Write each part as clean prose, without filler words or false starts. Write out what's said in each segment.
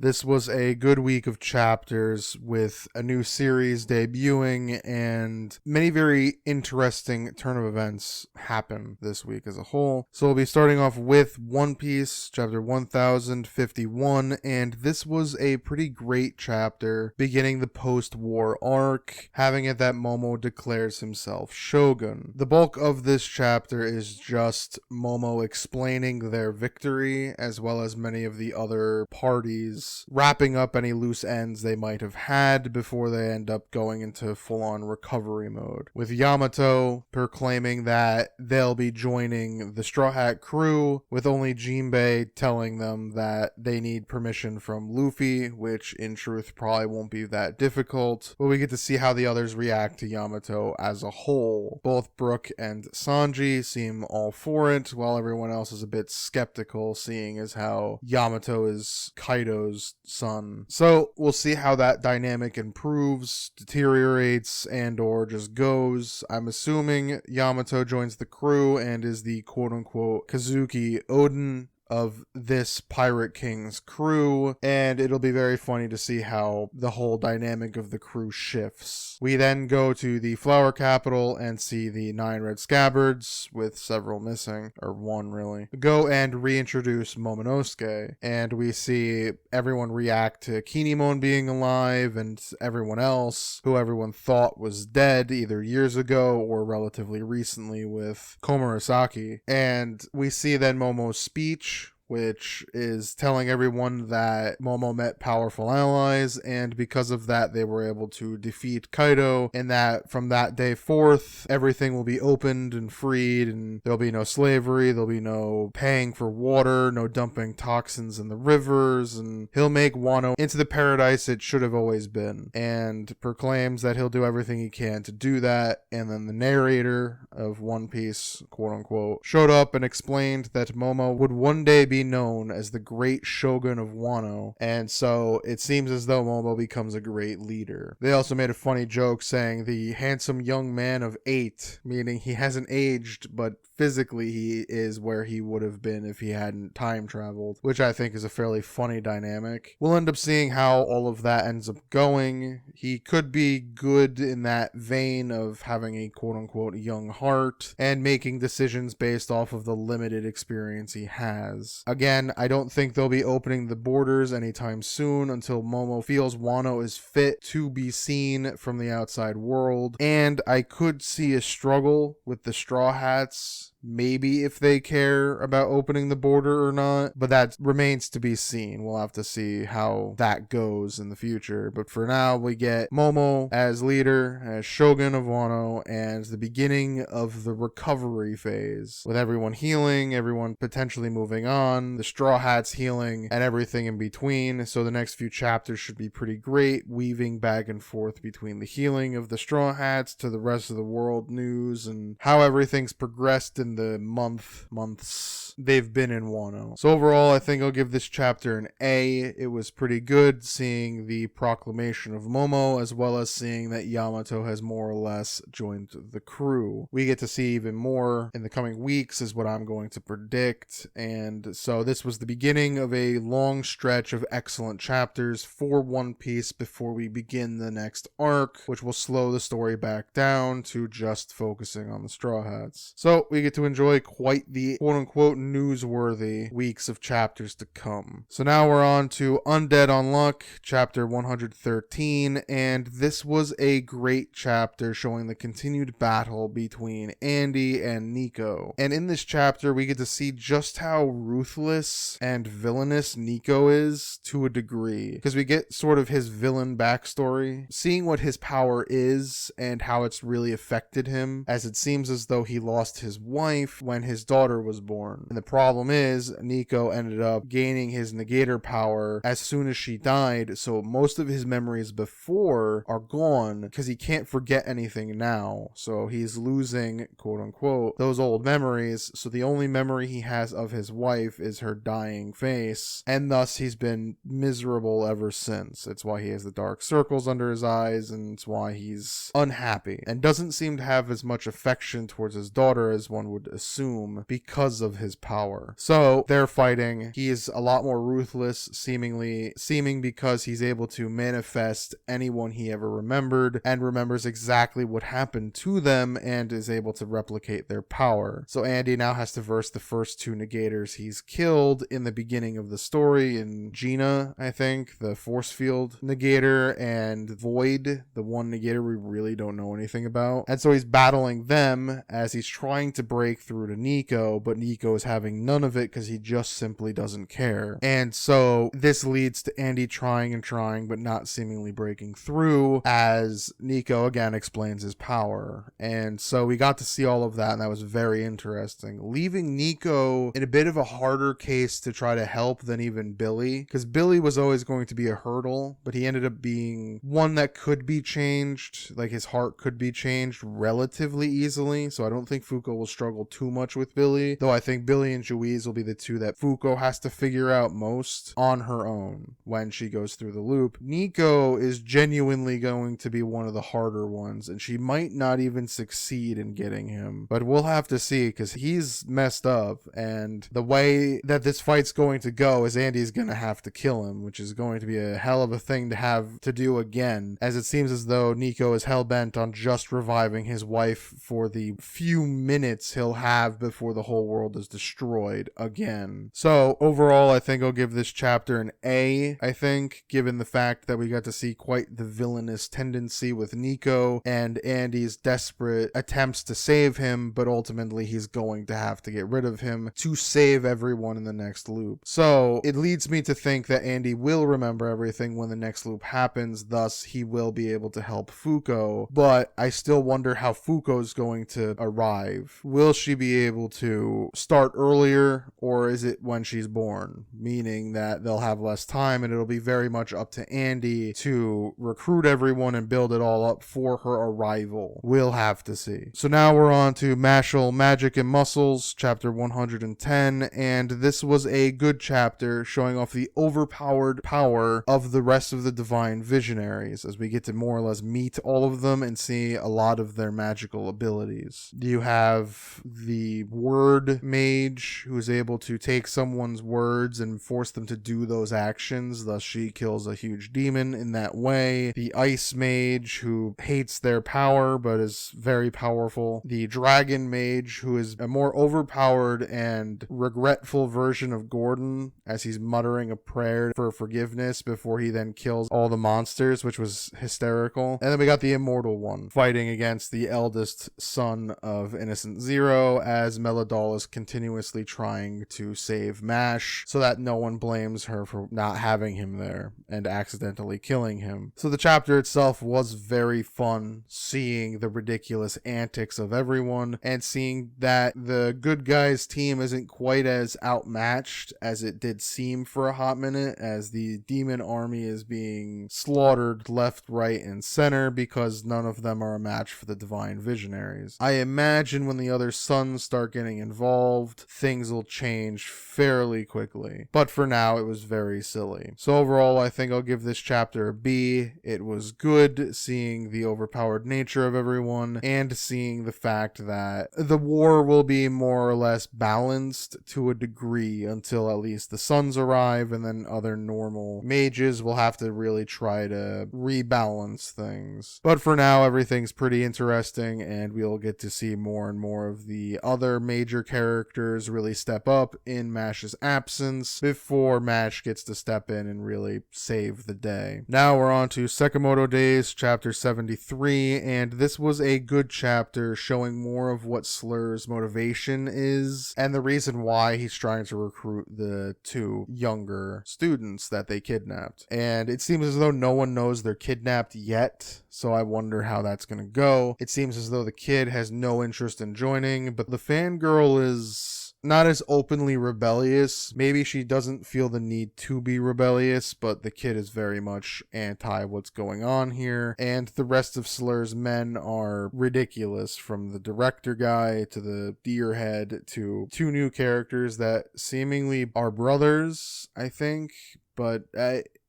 This was a good week of chapters with a new series debuting and many very interesting turn of events happen this week as a whole. So we'll be starting off with One Piece, chapter 1051, and this was a pretty great chapter beginning the post-war arc, having it that Momo declares himself Shogun. The bulk of this chapter is just Momo explaining their victory, as well as many of the other parties wrapping up any loose ends they might have had before they end up going into full-on recovery mode, with Yamato proclaiming that they'll be joining the Straw Hat crew, with only Jinbei telling them that they need permission from Luffy, which in truth probably won't be that difficult, but we get to see how the others react to Yamato as a whole. Both Brook and Sanji seem all for it, while everyone else is a bit skeptical, seeing as how Yamato is Kaido's son. So we'll see how that dynamic improves, deteriorates, and or just goes. I'm assuming Yamato joins the crew and is the quote-unquote Kazuki Oden of this Pirate King's crew, and it'll be very funny to see how the whole dynamic of the crew shifts. We then go to the Flower Capital and see the 9 red scabbards, with several missing, or one really. Go and reintroduce Momonosuke, and we see everyone react to Kinemon being alive, and everyone else who everyone thought was dead either years ago or relatively recently with Komurasaki. And we see then Momo's speech, which is telling everyone that Momo met powerful allies, and because of that they were able to defeat Kaido, and that from that day forth everything will be opened and freed, and there'll be no slavery, there'll be no paying for water, no dumping toxins in the rivers, and he'll make Wano into the paradise it should have always been, and proclaims that he'll do everything he can to do that. And then the narrator of One Piece, quote unquote, showed up and explained that Momo would one day be known as the great shogun of Wano, and so it seems as though Momo becomes a great leader. They also made a funny joke saying the handsome young man of 8, meaning he hasn't aged, but physically he is where he would have been if he hadn't time traveled, which I think is a fairly funny dynamic. We'll end up seeing how all of that ends up going. He could be good in that vein of having a quote-unquote young heart and making decisions based off of the limited experience he has. Again, I don't think they'll be opening the borders anytime soon until Momo feels Wano is fit to be seen from the outside world, and I could see a struggle with the Straw Hats, maybe if they care about opening the border or not, but that remains to be seen. We'll have to see how that goes in the future, but for now we get Momo as leader, as Shogun of Wano, and the beginning of the recovery phase, with everyone healing, everyone potentially moving on, the Straw Hats healing, and everything in between. So the next few chapters should be pretty great, weaving back and forth between the healing of the Straw Hats to the rest of the world news and how everything's progressed in the months they've been in Wano. So overall, I think I'll give this chapter an A. It was pretty good seeing the proclamation of Momo, as well as seeing that Yamato has more or less joined the crew. We get to see even more in the coming weeks is what I'm going to predict, and so this was the beginning of a long stretch of excellent chapters for One Piece before we begin the next arc, which will slow the story back down to just focusing on the Straw Hats. So we get to enjoy quite the quote-unquote newsworthy weeks of chapters to come. So now we're on to Undead Unluck, chapter 113, and this was a great chapter showing the continued battle between Andy and Nico. And in this chapter, we get to see just how ruthless and villainous Nico is to a degree, because we get sort of his villain backstory, seeing what his power is and how it's really affected him, as it seems as though he lost his wife when his daughter was born. And the problem is, Nico ended up gaining his negator power as soon as she died, so most of his memories before are gone because he can't forget anything now. So he's losing, quote unquote, those old memories, so the only memory he has of his wife is her dying face, and thus he's been miserable ever since. It's why he has the dark circles under his eyes, and it's why he's unhappy, and doesn't seem to have as much affection towards his daughter as one would would assume, because of his power. So they're fighting. He's a lot more ruthless, seeming because he's able to manifest anyone he ever remembered and remembers exactly what happened to them and is able to replicate their power. So Andy now has to verse the first two negators he's killed in the beginning of the story, in Gina, I think, the force field negator, and Void, the one negator we really don't know anything about. And so he's battling them as he's trying to break through to Nico, but Nico is having none of it because he just simply doesn't care. And so this leads to Andy trying and trying, but not seemingly breaking through, as Nico again explains his power. And so we got to see all of that, and that was very interesting, leaving Nico in a bit of a harder case to try to help than even Billy, because Billy was always going to be a hurdle, but he ended up being one that could be changed, like his heart could be changed relatively easily. So I don't think Fuko will struggle too much with Billy, though I think Billy and Juiz will be the two that Fuko has to figure out most on her own when she goes through the loop. Nico is genuinely going to be one of the harder ones, and she might not even succeed in getting him, but we'll have to see, because he's messed up, and the way that this fight's going to go is Andy's gonna have to kill him, which is going to be a hell of a thing to have to do again, as it seems as though Nico is hell-bent on just reviving his wife for the few minutes he'll have before the whole world is destroyed again. So overall, I think I'll give this chapter an A, I think, given the fact that we got to see quite the villainous tendency with Nico and Andy's desperate attempts to save him, but ultimately he's going to have to get rid of him to save everyone in the next loop. So it leads me to think that Andy will remember everything when the next loop happens, thus he will be able to help Fuko, but I still wonder how Fuko's going to arrive. Will she be able to start earlier, or is it when she's born? Meaning that they'll have less time and it'll be very much up to Andy to recruit everyone and build it all up for her arrival. We'll have to see. So now we're on to Mashle, Magic and Muscles, chapter 110, and this was a good chapter showing off the overpowered power of the rest of the Divine Visionaries, as we get to more or less meet all of them and see a lot of their magical abilities. You have the Word Mage, who is able to take someone's words and force them to do those actions, thus she kills a huge demon in that way. The Ice Mage, who hates their power but is very powerful. The Dragon Mage, who is a more overpowered and regretful version of Gordon, as he's muttering a prayer for forgiveness before he then kills all the monsters, which was hysterical. And then we got the Immortal One fighting against the eldest son of Innocent Zero, as Melodol is continuously trying to save Mash so that no one blames her for not having him there and accidentally killing him. So the chapter itself was very fun, seeing the ridiculous antics of everyone and seeing that the good guys team isn't quite as outmatched as it did seem for a hot minute, as the demon army is being slaughtered left, right, and center because none of them are a match for the Divine Visionaries. I imagine when the other sons start getting involved, things will change fairly quickly. But for now, it was very silly. So overall, I think I'll give this chapter a B. It was good seeing the overpowered nature of everyone and seeing the fact that the war will be more or less balanced to a degree until at least the sons arrive, and then other normal mages will have to really try to rebalance things. But for now, everything's pretty interesting, and we'll get to see more and more of the other major characters really step up in Mash's absence before Mash gets to step in and really save the day. Now we're on to Sakamoto Days, chapter 73, and this was a good chapter showing more of what Slur's motivation is and the reason why he's trying to recruit the two younger students that they kidnapped. And it seems as though no one knows they're kidnapped yet, so I wonder how that's going to go. It seems as though the kid has no interest in joining, but the fangirl is not as openly rebellious. Maybe she doesn't feel the need to be rebellious, but the kid is very much anti what's going on here. And the rest of Slur's men are ridiculous, from the director guy to the deer head to two new characters that seemingly are brothers, I think. But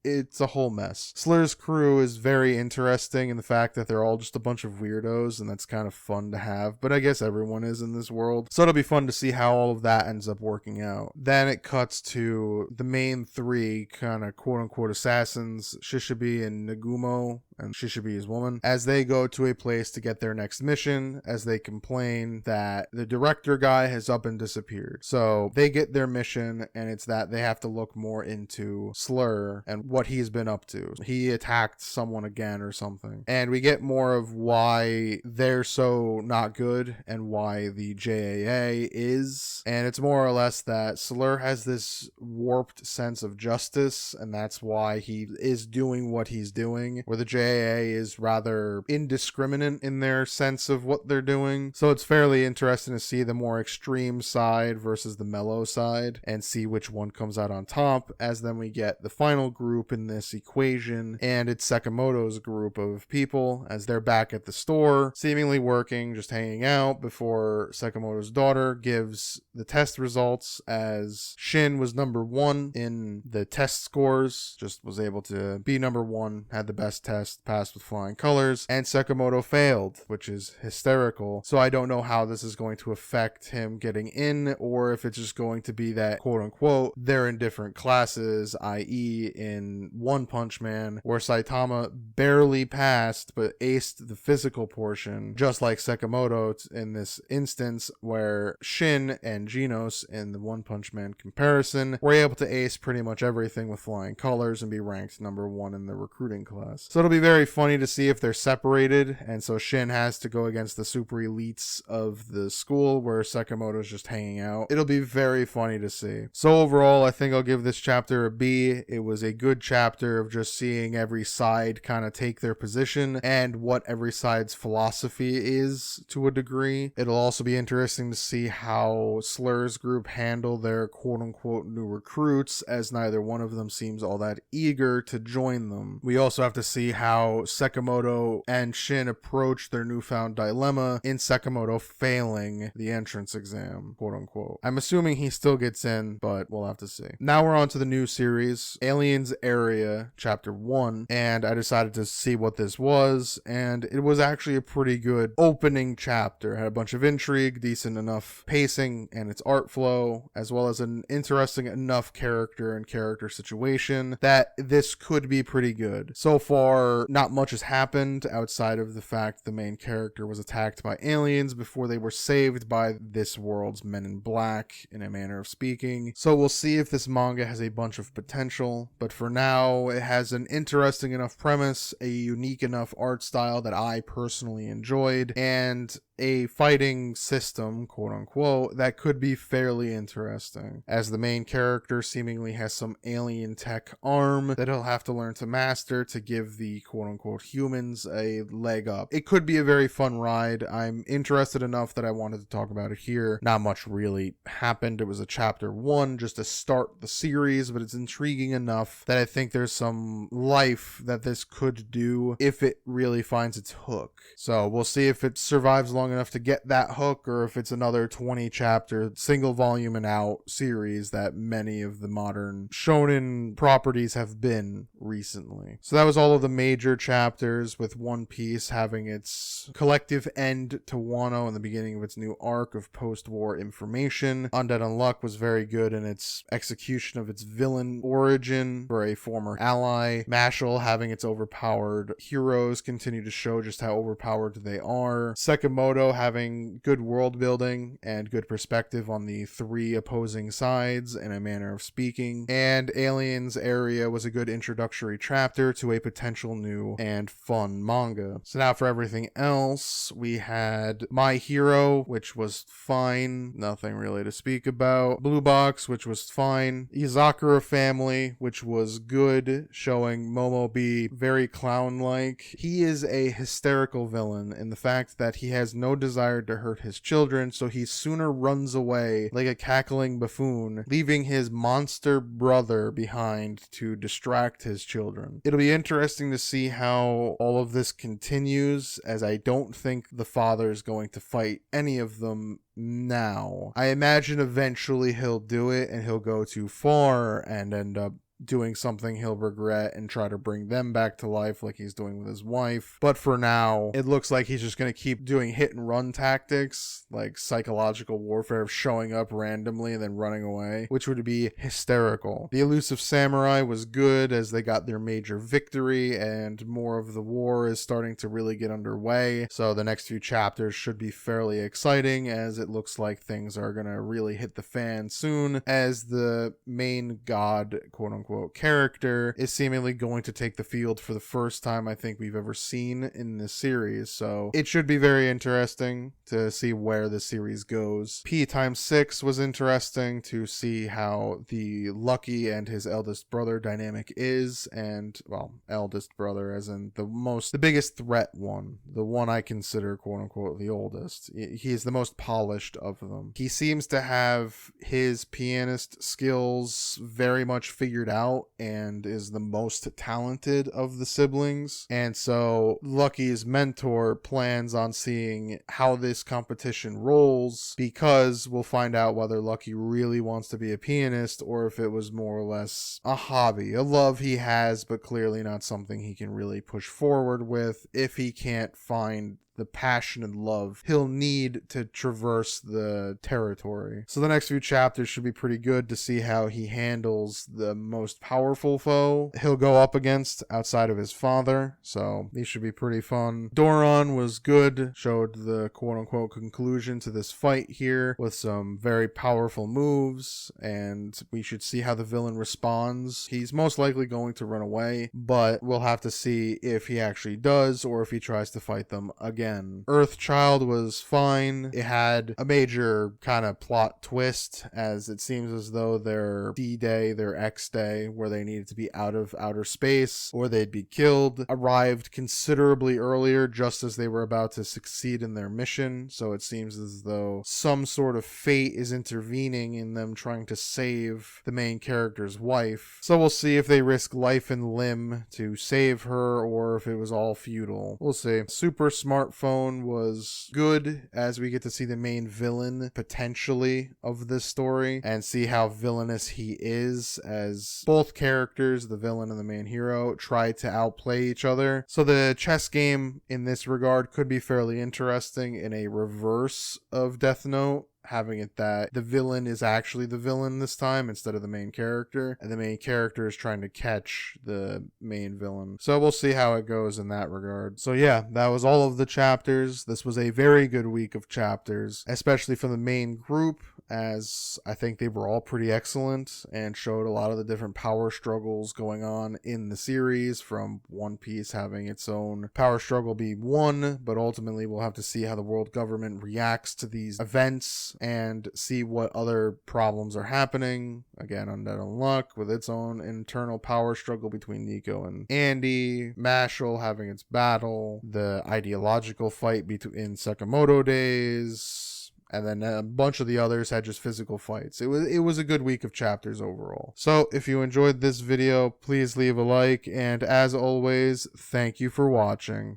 it's a whole mess. Slur's crew is very interesting in the fact that they're all just a bunch of weirdos, and that's kind of fun to have, but I guess everyone is in this world, so it'll be fun to see how all of that ends up working out. Then it cuts to the main three kind of quote-unquote assassins, Shishibi and Nagumo, and Shishibi's woman, as they go to a place to get their next mission, as they complain that the director guy has up and disappeared. So they get their mission, and it's that they have to look more into Slur and what he's been up to. He attacked someone again or something. And we get more of why they're so not good and why the JAA is. And it's more or less that Slur has this warped sense of justice, and that's why he is doing what he's doing, where the JAA is rather indiscriminate in their sense of what they're doing. So it's fairly interesting to see the more extreme side versus the mellow side and see which one comes out on top, as then we get the final group in this equation, and it's Sakamoto's group of people as they're back at the store, seemingly working, just hanging out, before Sakamoto's daughter gives the test results, as Shin was number 1 in the test scores, just was able to be number 1, had the best test, passed with flying colors, and Sakamoto failed, which is hysterical. So I don't know how this is going to affect him getting in, or if it's just going to be that quote unquote they're in different classes, i.e. in One Punch Man, where Saitama barely passed but aced the physical portion, just like Sakamoto in this instance, where Shin and Genos in the One Punch Man comparison were able to ace pretty much everything with flying colors and be ranked number 1 in the recruiting class. So it'll be very funny to see if they're separated, and so Shin has to go against the super elites of the school where Sakamoto's just hanging out. It'll be very funny to see. So overall, I think I'll give this chapter a B. It was a good chapter of just seeing every side kind of take their position and what every side's philosophy is to a degree. It'll also be interesting to see how Slur's group handle their quote-unquote new recruits, as neither one of them seems all that eager to join them. We also have to see how Sakamoto and Shin approach their newfound dilemma in Sakamoto failing the entrance exam, quote unquote. I'm assuming he still gets in, but we'll have to see. Now we're on to the new series, Aliens Area, Chapter 1, and I decided to see what this was, and it was actually a pretty good opening chapter. It had a bunch of intrigue, decent enough pacing, and its art flow, as well as an interesting enough character and character situation that this could be pretty good. So far, not much has happened outside of the fact the main character was attacked by aliens before they were saved by this world's Men in Black, in a manner of speaking. So we'll see if this manga has a bunch of potential, but for now, it has an interesting enough premise, a unique enough art style that I personally enjoyed, and a fighting system, quote unquote, that could be fairly interesting, as the main character seemingly has some alien tech arm that he'll have to learn to master to give the quote unquote humans a leg up. It could be a very fun ride. I'm interested enough that I wanted to talk about it here. Not much really happened. It was a chapter 1 just to start the series, but it's intriguing enough that I think there's some life that this could do if it really finds its hook. So we'll see if it survives long enough to get that hook, or if it's another 20 chapter single volume and out series that many of the modern shonen properties have been recently. So that was all of the major chapters, with One Piece having its collective end to Wano in the beginning of its new arc of post-war information. Undead Unluck was very good in its execution of its villain origin for a former ally. Mashle having its overpowered heroes continue to show just how overpowered they are. Sakamoto having good world building and good perspective on the 3 opposing sides, in a manner of speaking. And Aliens Area was a good introductory chapter to a potential new and fun manga. So now for everything else, we had My Hero, which was fine, nothing really to speak about. Blue Box, which was fine. Izakura Family, which was good, showing Momo be very clown-like. He is a hysterical villain in the fact that he has no desire to hurt his children, so he sooner runs away like a cackling buffoon, leaving his monster brother behind to distract his children. It'll be interesting to see how all of this continues, as I don't think the father is going to fight any of them now. I imagine eventually he'll do it and he'll go too far and end up doing something he'll regret and try to bring them back to life like he's doing with his wife. But for now, it looks like he's just going to keep doing hit and run tactics, like psychological warfare of showing up randomly and then running away, which would be hysterical. The Elusive Samurai was good as they got their major victory and more of the war is starting to really get underway. So the next few chapters should be fairly exciting as it looks like things are going to really hit the fan soon as the main god, quote unquote, character is seemingly going to take the field for the first time I think we've ever seen in this series. So it should be very interesting to see where the series goes. P times 6 was interesting to see how the Lucky and his eldest brother dynamic is, and well, eldest brother as in the biggest threat one, the one I consider quote unquote the oldest. He's the most polished of them. He seems to have his pianist skills very much figured out and is the most talented of the siblings, and so Lucky's mentor plans on seeing how this competition rolls, because we'll find out whether Lucky really wants to be a pianist or if it was more or less a hobby, a love he has but clearly not something he can really push forward with if he can't find the passion and love he'll need to traverse the territory. So the next few chapters should be pretty good to see how he handles the most powerful foe he'll go up against outside of his father. So these should be pretty fun. Doron was good, showed the quote-unquote conclusion to this fight here with some very powerful moves, and we should see how the villain responds. He's most likely going to run away, but we'll have to see if he actually does or if he tries to fight them again. Earthchild was fine. It had a major kind of plot twist as it seems as though their D-Day, their X-Day, where they needed to be out of outer space or they'd be killed, arrived considerably earlier just as they were about to succeed in their mission. So it seems as though some sort of fate is intervening in them trying to save the main character's wife. So we'll see if they risk life and limb to save her or if it was all futile. We'll see. Super Smartphone was good as we get to see the main villain potentially of this story and see how villainous he is as both characters, the villain and the main hero, try to outplay each other. So the chess game in this regard could be fairly interesting in a reverse of Death Note, having it that the villain is actually the villain this time instead of the main character, and the main character is trying to catch the main villain. So we'll see how it goes in that regard. So yeah, that was all of the chapters. This was a very good week of chapters, especially for the main group, as I think they were all pretty excellent and showed a lot of the different power struggles going on in the series, from One Piece having its own power struggle be one, but ultimately we'll have to see how the world government reacts to these events and see what other problems are happening. Again, Undead Unluck with its own internal power struggle between Nico and Andy, Mashle having its battle, the ideological fight in Sakamoto Days, and then a bunch of the others had just physical fights. It was a good week of chapters overall. So if you enjoyed this video, please leave a like, and as always, thank you for watching.